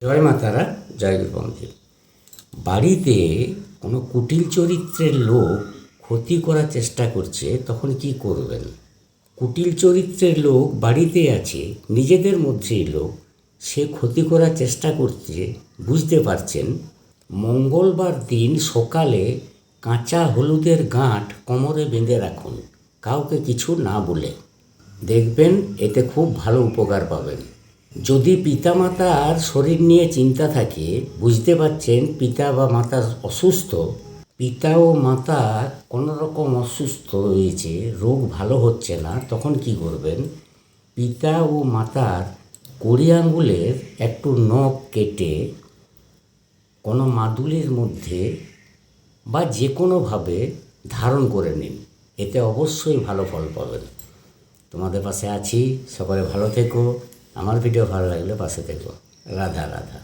জয় মা তারা, জয় গুরুবন্ধু। বাড়িতে কোনো কুটিল চরিত্রের লোক ক্ষতি করার চেষ্টা করছে, তখন কি করবেন? কুটিল চরিত্রের লোক বাড়িতে আছে, নিজেদের মধ্যেই লোক, সে ক্ষতি করার চেষ্টা করছে, বুঝতে পারছেন। মঙ্গলবার দিন সকালে কাঁচা হলুদের গাঁট কোমরে বেঁধে রাখুন, কাউকে কিছু না বলে। দেখবেন এতে খুব ভালো উপকার পাবেন। যদি পিতামাতার শরীর নিয়ে চিন্তা থাকে, বুঝতে পারছেন পিতা বা মাতা অসুস্থ, পিতা ও মাতা কোনো রকম অসুস্থ হয়েছে, রোগ ভালো হচ্ছে না, তখন কি করবেন? পিতা ও মাতার কড়ি আঙুলের একটু নখ কেটে কোনো মাদুলির মধ্যে বা যে কোনোভাবে ধারণ করে নিন, এতে অবশ্যই ভালো ফল পাবেন। তোমাদের পাশে আছি, সকলে ভালো থেকো। আমার ভিডিও ভালো লাগলে পাশে থেকো। রাধা রাধা।